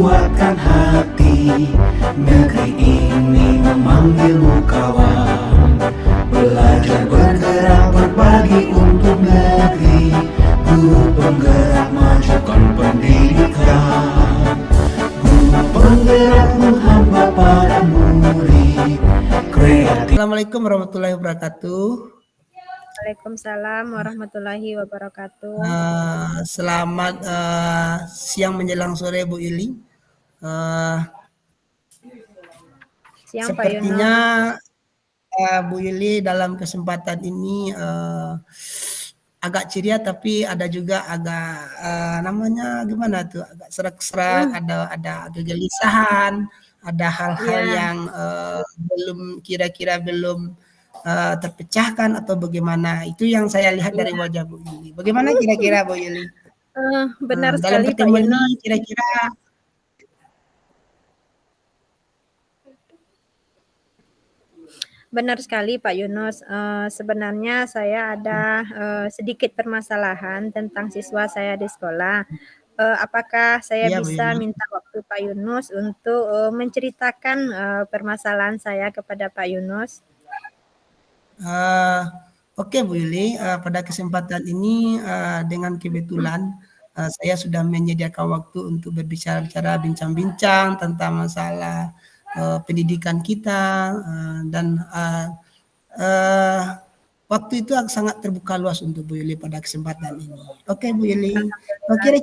kuatkan hati, negeri ini memanggilmu kawan. Belajar bergerak berbagi untuk negeri, guru penggerak majukan pendidikan. Guru penggerak menghamba para murid, kreatif. Assalamualaikum warahmatullahi wabarakatuh. Waalaikumsalam warahmatullahi wabarakatuh. Selamat siang menjelang sore Bu Ili. Siang Pak Sepertinya Yuno. Bu Ili dalam kesempatan ini agak ceria, tapi ada juga agak namanya gimana tuh, agak serak-serak, ada kegelisahan, ada hal-hal Ya. yang belum terpecahkan atau bagaimana. Itu yang saya lihat dari wajah Bu Yuli. Bagaimana kira-kira Bu Yuli? Benar Dalam sekali Pak pertemuan Yuno. ini kira-kira Benar sekali Pak Yunus. Sebenarnya saya ada sedikit permasalahan tentang siswa saya di sekolah. Apakah saya ya Bu bisa Yuli. minta waktu Pak Yunus untuk menceritakan permasalahan saya kepada Pak Yunus? Oke Bu Yuli, pada kesempatan ini dengan kebetulan saya sudah menyediakan waktu untuk berbicara-bicara, bincang-bincang tentang masalah pendidikan kita dan waktu itu sangat terbuka luas untuk Bu Yuli pada kesempatan ini. Oke Bu Yuli,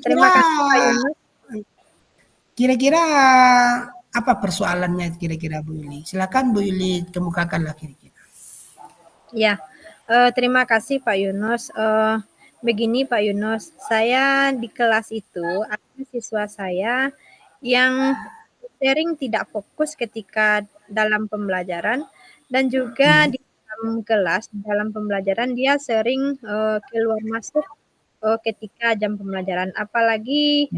Terima kasih Pak Yunus. kira-kira apa persoalannya kira-kira Bu Yuli? Silakan Bu Yuli kemukakanlah kira-kira. Ya, terima kasih Pak Yunus. Begini Pak Yunus, saya di kelas itu ada siswa saya yang sering tidak fokus ketika dalam pembelajaran dan juga di dalam kelas, dalam pembelajaran dia sering keluar masuk ketika jam pembelajaran. Apalagi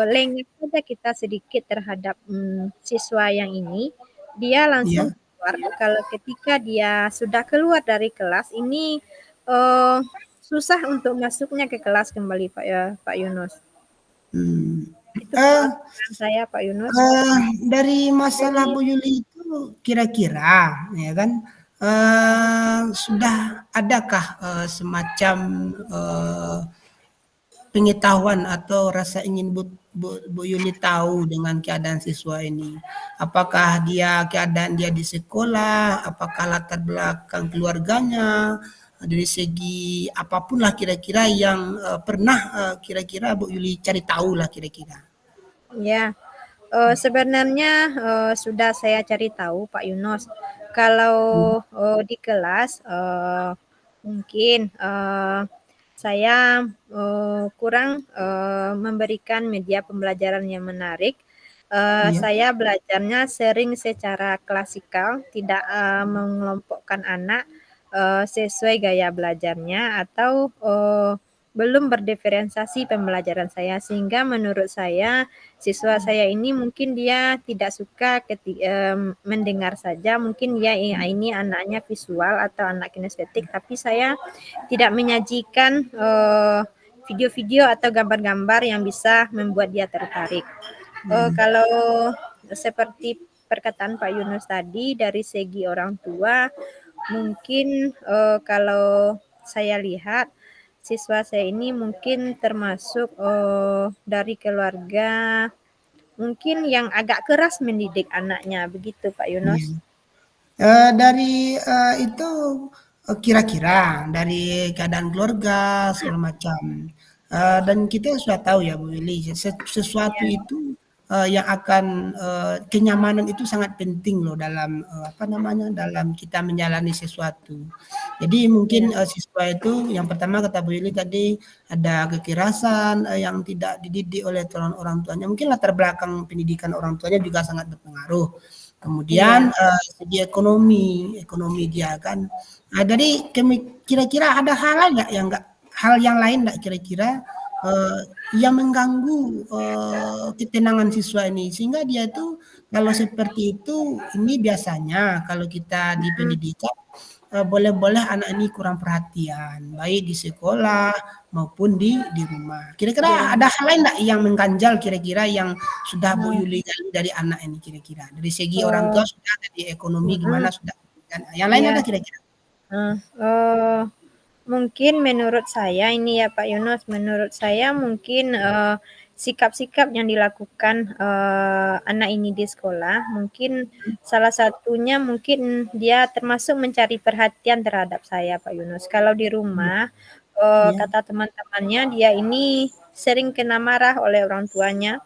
lengah saja kita sedikit terhadap siswa yang ini, dia langsung keluar. Kalau ketika dia sudah keluar dari kelas ini susah untuk masuknya ke kelas kembali Pak Yunus. Itu permasalahan saya Pak Yunus. Dari masalah Bu Yuli itu kira-kira ya kan sudah adakah semacam pengetahuan atau rasa ingin Bu Yuli tahu dengan keadaan siswa ini? Apakah keadaan dia di sekolah, apakah latar belakang keluarganya, dari segi apapun lah kira-kira yang pernah kira-kira Bu Yuli cari tahu lah kira-kira. Ya, sebenarnya sudah saya cari tahu Pak Yunus. Kalau di kelas mungkin saya kurang memberikan media pembelajaran yang menarik. Saya belajarnya sering secara klasikal, tidak mengelompokkan anak sesuai gaya belajarnya atau belum berdiferensiasi pembelajaran saya, sehingga menurut saya siswa saya ini mungkin dia tidak suka mendengar saja, mungkin dia ini anaknya visual atau anak kinestetik, tapi saya tidak menyajikan video-video atau gambar-gambar yang bisa membuat dia tertarik. Kalau seperti perkataan Pak Yunus tadi, dari segi orang tua, mungkin kalau saya lihat siswa saya ini mungkin termasuk dari keluarga mungkin yang agak keras mendidik anaknya, begitu Pak Yunus. Dari itu kira-kira dari keadaan keluarga segala macam. Dan kita sudah tahu ya Bu Willy, sesuatu itu yang akan kenyamanan itu sangat penting loh dalam dalam kita menjalani sesuatu. Jadi mungkin siswa itu yang pertama kata Bu Willy tadi ada kekerasan yang tidak dididik oleh orang tuanya. Mungkin latar belakang pendidikan orang tuanya juga sangat berpengaruh. Kemudian segi ekonomi dia kan. Nah, jadi kira-kira ada hal yang lain nggak kira-kira yang mengganggu ketenangan siswa ini sehingga dia tuh kalau seperti itu ini biasanya kalau kita di pendidikan boleh-boleh anak ini kurang perhatian, baik di sekolah maupun di rumah. di Kira-kira rumah. ada hal lain nggak yang mengganjal kira-kira yang sudah Bu Nah, Yuli gali dari anak ini kira-kira? Dari segi orang eh, tua sudah, dari ekonomi mm-mm, gimana sudah, dan yang lain iya. ada kira-kira? Nah, mungkin menurut saya ini ya Pak Yunus, menurut saya mungkin sikap-sikap yang dilakukan anak ini di sekolah, mungkin salah satunya mungkin dia termasuk mencari perhatian terhadap saya Pak Yunus. Kalau di rumah, Iya, kata teman-temannya dia ini sering kena marah oleh orang tuanya.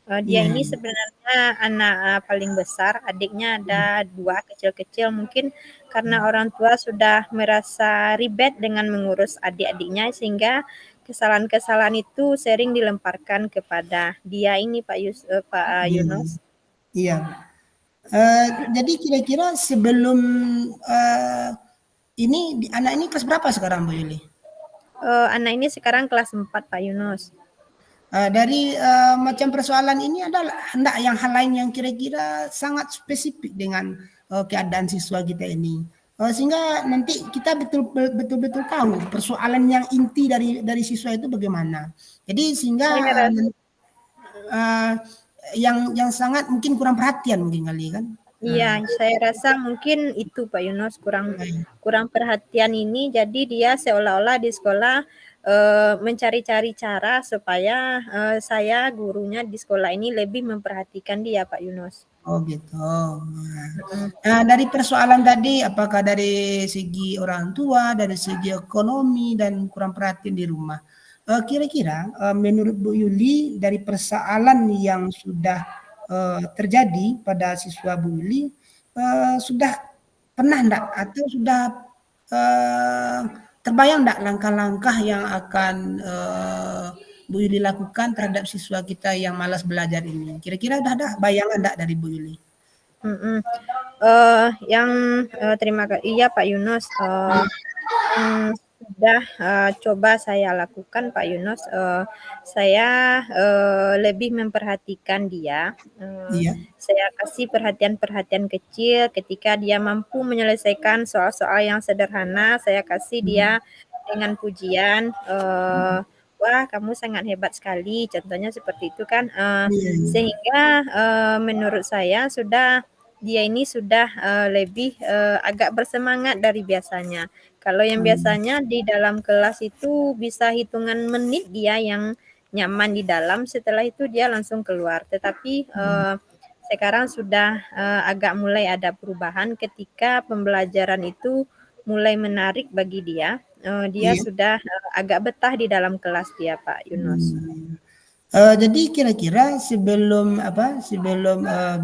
Dia iya, ini sebenarnya anak paling besar, adiknya ada dua kecil-kecil. Mungkin karena orang tua sudah merasa ribet dengan mengurus adik-adiknya, sehingga kesalahan-kesalahan itu sering dilemparkan kepada dia ini Pak iya, Yunus. iya. Jadi kira-kira sebelum eh, ini anak ini kelas berapa sekarang Bu Yuli? Anak ini sekarang kelas 4 Pak Yunus. Dari macam persoalan ini ada hendak yang hal lain yang kira-kira sangat spesifik dengan keadaan siswa kita ini. Sehingga nanti kita betul-betul tahu persoalan yang inti dari siswa itu bagaimana. Jadi sehingga Saya rasa uh, yang sangat mungkin kurang perhatian mungkin kali kan. Iya, Nah, saya rasa mungkin itu Pak Yunus kurang nah, kurang perhatian ini, jadi dia seolah-olah di sekolah mencari-cari cara supaya saya gurunya di sekolah ini lebih memperhatikan dia Pak Yunus. oh gitu. Nah, Mm, dari persoalan tadi, apakah dari segi orang tua, dari segi ekonomi, dan kurang perhatian di rumah. Kira-kira menurut Bu Yuli dari persoalan yang sudah terjadi pada siswa Bu Yuli, sudah pernah enggak atau sudah eh, terbayang enggak langkah-langkah yang akan Bu Yuli lakukan terhadap siswa kita yang malas belajar ini? Kira-kira udah ada bayangan enggak dari Bu Yuli? mm. Yang terima kasih, iya Pak Yunus. Yang sudah coba saya lakukan Pak Yunus, saya lebih memperhatikan dia. Iya, Saya kasih perhatian-perhatian kecil ketika dia mampu menyelesaikan soal-soal yang sederhana. Saya kasih dia mhm, dengan pujian. Wah, kamu sangat hebat sekali. Contohnya seperti itu kan. iya, iya, Sehingga menurut saya dia ini sudah lebih agak bersemangat dari biasanya. Kalau yang mmm, biasanya di dalam kelas itu bisa hitungan menit dia yang nyaman di dalam, setelah itu dia langsung keluar. Tetapi mmm, sekarang sudah agak mulai ada perubahan ketika pembelajaran itu mulai menarik bagi dia. Dia iya, sudah agak betah di dalam kelas dia, Pak Yunus. mmm. Jadi kira-kira sebelum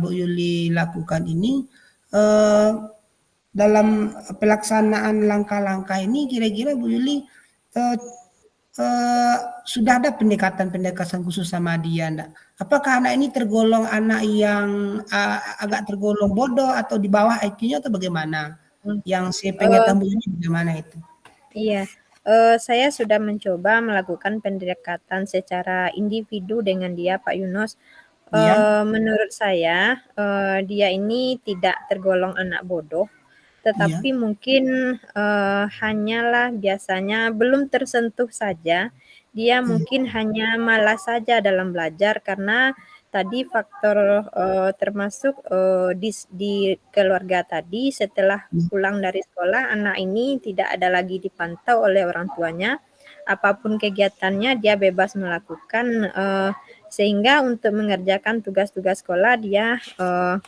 Bu Yuli lakukan ini, eee, dalam pelaksanaan langkah-langkah ini kira-kira Bu Yuli, eee eee, sudah ada pendekatan-pendekatan khusus sama dia ndak? Apakah anak ini tergolong anak yang, agak tergolong bodoh atau di bawah IQ-nya atau bagaimana? Hmm, Yang saya pengen eee, tahu Bu Yuli bagaimana itu? iya, saya sudah mencoba melakukan pendekatan secara individu dengan dia, Pak Yunus. Iya, Menurut saya, dia ini tidak tergolong anak bodoh, iya, tetapi mungkin hanyalah biasanya belum tersentuh saja. Dia iya, mungkin hanya malas saja dalam belajar karena tadi faktor termasuk di keluarga tadi setelah iya. pulang dari sekolah, anak ini tidak ada lagi dipantau oleh orang tuanya. Apapun kegiatannya dia bebas melakukan, sehingga untuk mengerjakan tugas-tugas sekolah dia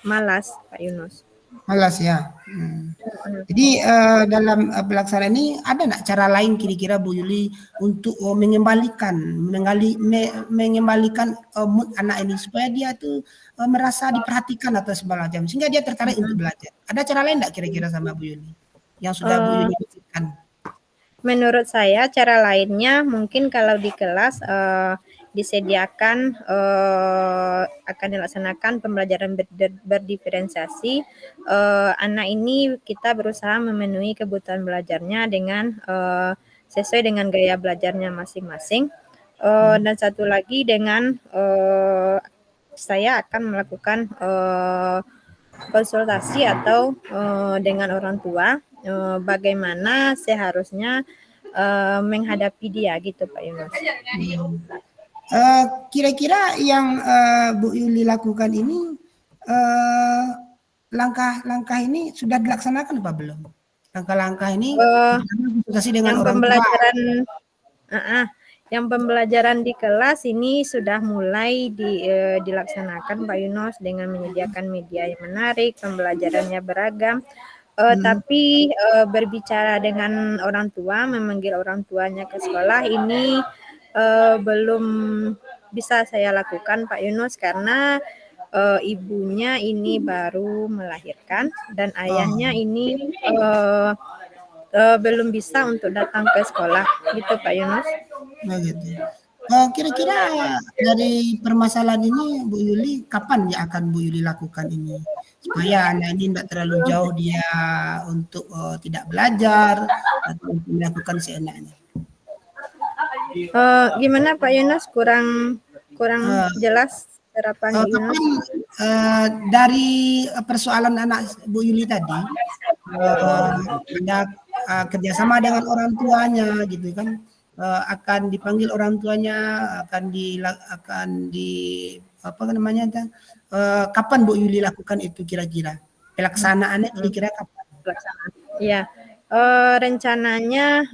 malas, Pak Yunus. Malas ya? Mhm. Jadi, dalam, pelaksanaan ini ada nggak cara lain kira-kira Bu Yuli untuk, mengembalikan, mood anak ini supaya dia tuh, merasa diperhatikan atau segala macam sehingga dia tertarik untuk Mhm. belajar. Ada cara lain nggak kira-kira sama Bu Yuli? Yang sudah Bu Eee, Yuli pikirkan? Menurut saya cara lainnya mungkin kalau di kelas disediakan akan dilaksanakan pembelajaran berdiferensiasi. Anak ini kita berusaha memenuhi kebutuhan belajarnya dengan sesuai dengan gaya belajarnya masing-masing. Mhm, Dan satu lagi dengan saya akan melakukan konsultasi atau dengan orang tua bagaimana seharusnya menghadapi dia gitu Pak Yunus. Kira-kira yang Bu Yuli lakukan ini langkah-langkah ini sudah dilaksanakan apa belum? Langkah-langkah ini Uh, konsultasi dengan yang orang tua. pembelajaran yang pembelajaran di kelas ini sudah mulai dilaksanakan Pak Yunus dengan menyediakan media yang menarik, pembelajarannya beragam. Tapi berbicara dengan orang tua, memanggil orang tuanya ke sekolah ini belum bisa saya lakukan Pak Yunus karena ibunya ini baru melahirkan dan ayahnya ini belum bisa untuk datang ke sekolah gitu Pak Yunus. Begitu. Kira-kira dari permasalahan ini Bu Yuli kapan ya akan Bu Yuli lakukan ini? Supaya anak ini tidak terlalu jauh dia untuk tidak belajar atau untuk melakukan seenaknya. Gimana Pak Yunus? Kurang jelas harapan Yunus. Kapan dari persoalan anak Bu Yuli tadi ada kerjasama dengan orang tuanya gitu kan, akan dipanggil orang tuanya, akan di apa namanya, kapan Bu Yuli lakukan itu kira-kira? Pelaksanaannya kira-kira kapan? Pelaksanaan. Iya. Rencananya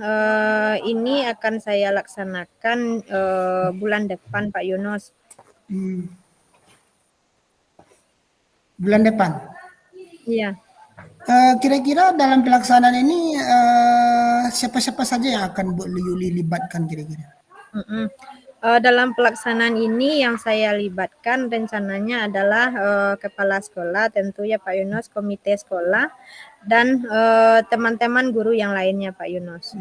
ini akan saya laksanakan bulan depan Pak Yunus. Bulan depan? Iya. Kira-kira dalam pelaksanaan ini siapa-siapa saja yang akan Bu Yuli libatkan kira-kira? Dalam pelaksanaan ini yang saya libatkan rencananya adalah kepala sekolah, tentu ya Pak Yunus, komite sekolah, dan teman-teman guru yang lainnya Pak Yunus.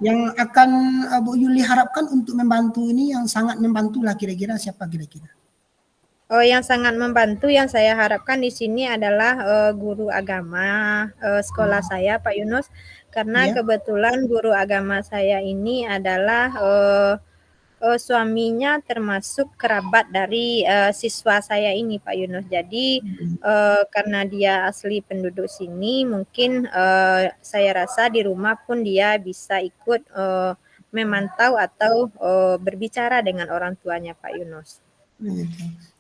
Yang akan Bu Yuli harapkan untuk membantu ini, yang sangat membantu lah kira-kira siapa kira-kira? Yang sangat membantu yang saya harapkan di sini adalah guru agama sekolah saya Pak Yunus, karena Ya. kebetulan guru agama saya ini adalah suaminya termasuk kerabat dari siswa saya ini Pak Yunus. Jadi karena dia asli penduduk sini, mungkin saya rasa di rumah pun dia bisa ikut memantau atau berbicara dengan orang tuanya Pak Yunus.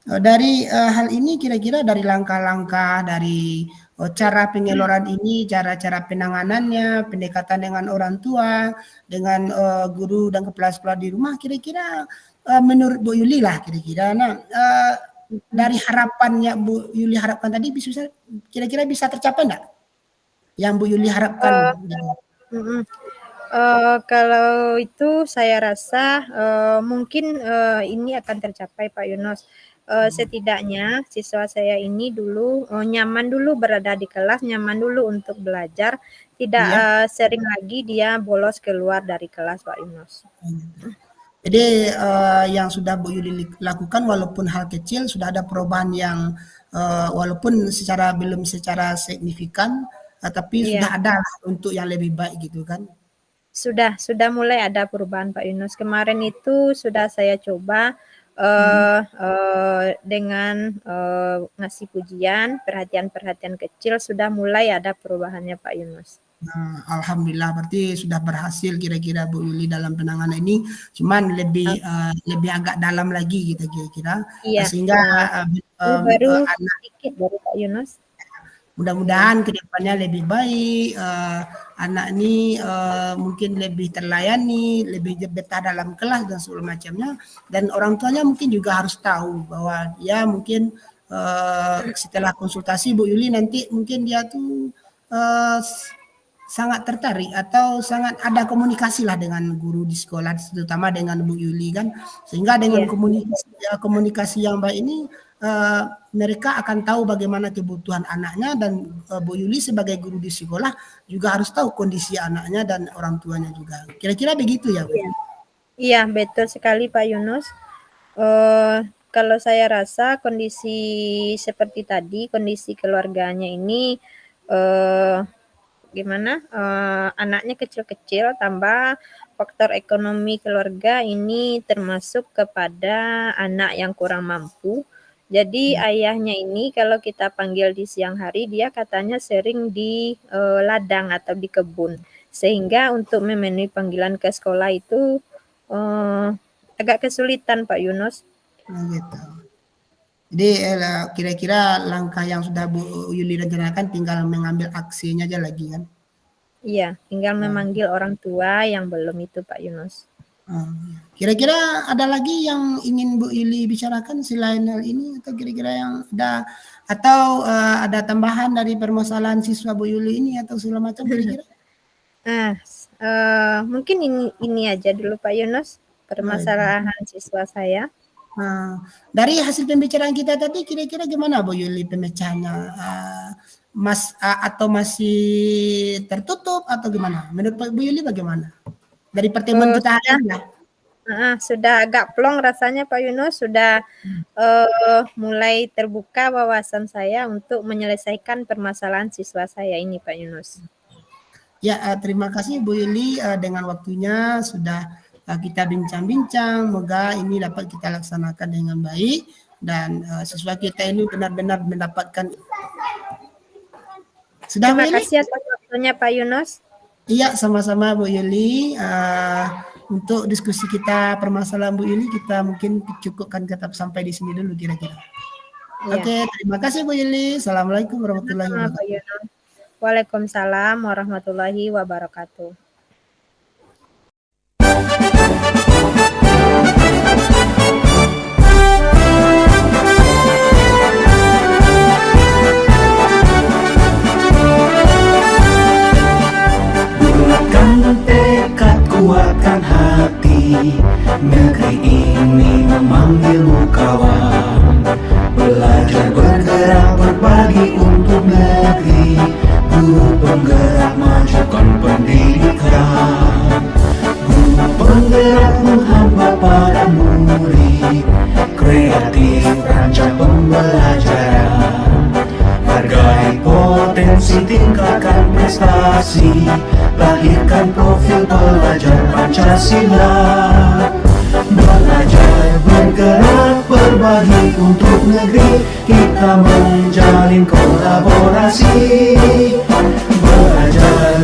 Dari hal ini kira-kira dari langkah-langkah, dari cara pengelolaan ini, cara-cara penanganannya, pendekatan dengan orang tua, dengan guru dan kepala sekolah di rumah, kira-kira menurut Bu Yuli lah kira-kira. Nah, dari harapannya Bu Yuli harapkan tadi bisa kira-kira bisa tercapai enggak? Yang Bu Yuli harapkan? Kalau itu saya rasa mungkin ini akan tercapai Pak Yunus. Setidaknya siswa saya ini dulu nyaman dulu berada di kelas, nyaman dulu untuk belajar, tidak sering lagi dia bolos keluar dari kelas Pak Yunus. Jadi yang sudah Bu Yuli lakukan walaupun hal kecil sudah ada perubahan yang walaupun belum secara signifikan, tapi sudah ada untuk yang lebih baik gitu kan? Sudah mulai ada perubahan Pak Yunus. Kemarin itu sudah saya coba dengan ngasih pujian, perhatian-perhatian kecil, sudah mulai ada perubahannya Pak Yunus. Nah, alhamdulillah berarti sudah berhasil kira-kira Bu Yuli dalam penanganan ini, cuman lebih agak dalam lagi gitu kira-kira, sehingga baru anak sedikit dari Pak Yunus. Mudah-mudahan ke depannya lebih baik, anak ini mungkin lebih terlayani, lebih betah dalam kelas dan segala macamnya, dan orang tuanya mungkin juga harus tahu bahwa dia mungkin setelah konsultasi Bu Yuli nanti mungkin dia tuh sangat tertarik atau sangat ada komunikasi lah dengan guru di sekolah, terutama dengan Bu Yuli kan, sehingga dengan komunikasi yang baik ini mereka akan tahu bagaimana kebutuhan anaknya, dan Bu Yuli sebagai guru di sekolah juga harus tahu kondisi anaknya dan orang tuanya juga. Kira-kira begitu ya Bu? Iya, betul sekali Pak Yunus. Kalau saya rasa kondisi seperti tadi, kondisi keluarganya ini gimana, anaknya kecil-kecil, tambah faktor ekonomi keluarga ini termasuk kepada anak yang kurang mampu. Jadi ayahnya ini kalau kita panggil di siang hari, dia katanya sering di ladang atau di kebun. Sehingga untuk memenuhi panggilan ke sekolah itu agak kesulitan Pak Yunus. Nah, gitu. Jadi kira-kira langkah yang sudah Bu Yuli rencanakan tinggal mengambil aksinya aja lagi kan? Iya, tinggal Nah, memanggil orang tua yang belum itu Pak Yunus. Kira-kira ada lagi yang ingin Bu Yuli bicarakan selain hal ini atau kira-kira yang ada atau ada tambahan dari permasalahan siswa Bu Yuli ini atau segala macam kira-kira? Mungkin ini aja dulu Pak Yunus, Baik. permasalahan siswa saya. Nah, dari hasil pembicaraan kita tadi kira-kira gimana Bu Yuli pemecahannya? Atau masih tertutup atau gimana? Menurut Bu Yuli bagaimana? Dari pertemuan kita hari ini lah. Sudah agak plong rasanya Pak Yunus, sudah mulai terbuka wawasan saya untuk menyelesaikan permasalahan siswa saya ini Pak Yunus. Ya, terima kasih Bu Yuli dengan waktunya sudah kita bincang-bincang. Semoga ini dapat kita laksanakan dengan baik dan siswa kita ini benar-benar mendapatkan. Sudah Bu Terima Yuli? kasih atas waktunya Pak Yunus. Iya, sama-sama Bu Yuli. Untuk diskusi kita permasalahan Bu Yuli kita mungkin cukupkan tetap sampai di sini dulu kira-kira. Iya. Oke, terima kasih Bu Yuli. Assalamualaikum warahmatullahi Sama-sama, Pak wabarakatuh. Yunus. Waalaikumsalam warahmatullahi wabarakatuh. Bulatkan tekad, kuatkan hati, negeri ini memanggilmu kawan. Belajar bergerak berbagi untuk negeri, guru penggerak majukan pendidikan. Guru penggerak menghamba pada murid, kreatif rancang pembelajaran. Hargai potensi, tingkatkan prestasi, lahirkan profil pelajar Pancasila. Belajar bergerak berbagi untuk negeri, kita menjalin kolaborasi. Belajar